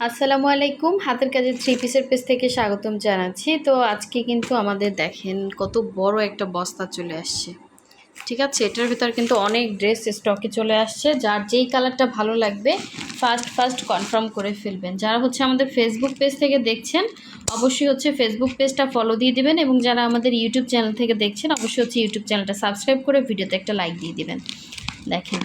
আসসালামু আলাইকুম। হাতের কাজের থ্রি পিসের পেজ থেকে স্বাগতম জানাচ্ছি। তো আজকে কিন্তু আমাদের দেখেন কত বড় একটা বস্তা চলে আসছে। ঠিক আছে, এটার ভিতর কিন্তু অনেক ড্রেস স্টকে চলে আসছে। যার যেই কালারটা ভালো লাগবে ফার্স্ট কনফার্ম করে ফেলবেন। যারা হচ্ছে আমাদের ফেসবুক পেজ থেকে দেখছেন অবশ্যই হচ্ছে ফেসবুক পেজটা ফলো দিয়ে দিবেন, এবং যারা আমাদের ইউটিউব চ্যানেল থেকে দেখছেন অবশ্যই হচ্ছে ইউটিউব চ্যানেলটা সাবস্ক্রাইব করে ভিডিওতে একটা লাইক দিয়ে দিবেন। দেখেন,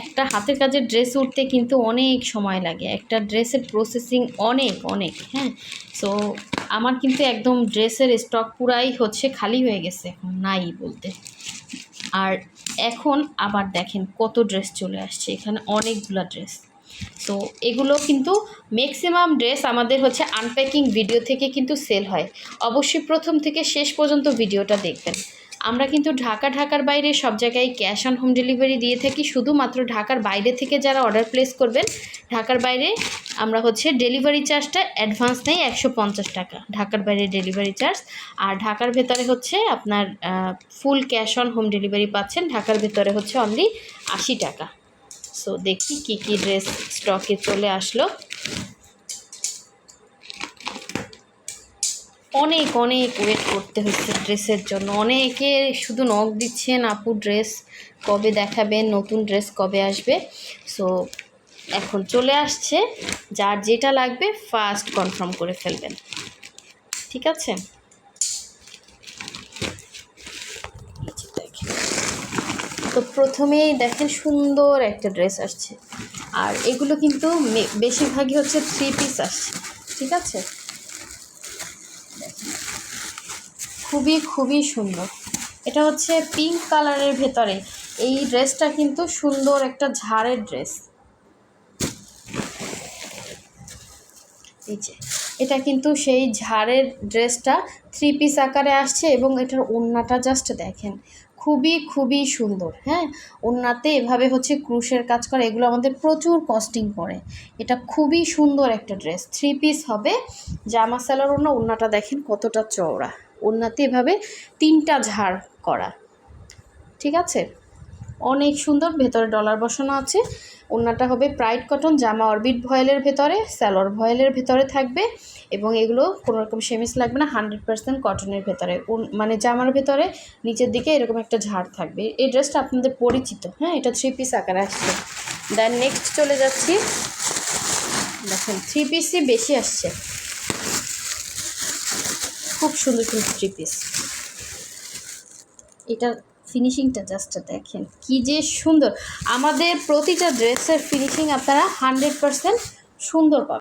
একটা হাতের কাজের ড্রেস উঠতে কিন্তু অনেক সময় লাগে, একটা ড্রেসের প্রসেসিং অনেক হ্যাঁ। সো আমার কিন্তু একদম ড্রেসের স্টক পুরাই হচ্ছে খালি হয়ে গেছে, এখন নাই বলতে। আর এখন আবার দেখেন কত ড্রেস চলে আসছে, এখানে অনেকগুলো ড্রেস। সো এগুলো কিন্তু ম্যাক্সিমাম ড্রেস আমাদের হচ্ছে আনপ্যাকিং ভিডিও থেকে কিন্তু সেল হয়। অবশ্যই প্রথম থেকে শেষ পর্যন্ত ভিডিওটা দেখবেন। আমরা কিন্তু ঢাকার বাইরে সব জায়গায় ক্যাশ অন হোম ডেলিভারি দিয়ে থাকি। শুধুমাত্র ঢাকার বাইরে থেকে যারা অর্ডার প্লেস করবেন, ঢাকার বাইরে আমরা হচ্ছে ডেলিভারি চার্জটা অ্যাডভান্স নেই 150 টাকা, ঢাকার বাইরে ডেলিভারি চার্জ। আর ঢাকার ভেতরে হচ্ছে আপনার full cash on home delivery পাচ্ছেন, ঢাকার ভেতরে হচ্ছে অনলি 80 টাকা। সো দেখি কি ড্রেস স্টকে চলে আসলো। অনেক ওয়েট করতে হচ্ছে ড্রেসের জন্য। অনেকে শুধু নক দিচ্ছেন, আপু ড্রেস কবে দেখাবেন, নতুন ড্রেস কবে আসবে। সো এখন চলে আসছে, যার যেটা লাগবে ফার্স্ট কনফার্ম করে ফেলবেন। ঠিক আছে, তো প্রথমেই দেখেন সুন্দর একটা ড্রেস আসছে। আর এগুলো কিন্তু বেশিরভাগই হচ্ছে থ্রি পিস আসছে। ঠিক আছে, খুবই সুন্দর। এটা হচ্ছে পিঙ্ক কালারের ভেতরে। এই ড্রেসটা কিন্তু সুন্দর একটা ঝাড়ের ড্রেস। এই যে এটা কিন্তু সেই ঝাড়ের ড্রেসটা থ্রি পিস আকারে আসছে, এবং এটার ওড়নাটা জাস্ট দেখেন খুবই সুন্দর। হ্যাঁ, ওড়নাতে এভাবে হচ্ছে ক্রুশের কাজ করা, এগুলো আমাদের প্রচুর কস্টিং পড়ে। এটা খুবই সুন্দর একটা ড্রেস, থ্রি পিস হবে, জামা সালোয়ার ওড়না। ওড়নাটা দেখেন কতটা চওড়া, ওড়নাতে এভাবে 3টা ঝাড় করা। ঠিক আছে, অনেক সুন্দর। ভেতরে ডলার বসানো আছে। ওড়নাটা হবে প্রাইড কটন, জামা অরবিট ভয়েলের ভেতরে, সালোয়ার ভয়েলের ভেতরে থাকবে, এবং এগুলো কোনো রকম সেমিস লাগবে না, 100% কটনের ভেতরে। মানে জামার ভেতরে নিচের দিকে এরকম একটা ঝাড় থাকবে। এই ড্রেসটা আপনাদের পরিচিত। হ্যাঁ, এটা থ্রি পিস আকারে আসছে। দেন নেক্সট চলে যাচ্ছি। দেখেন থ্রি পিসই বেশি আসছে, খুব সুন্দর থ্রি পিস। এটা ফিনিশিংটা জাস্ট দেখেন কি যে সুন্দর। আমাদের প্রতিটা ড্রেসের ফিনিশিং আপনারা 100% সুন্দর পাবেন।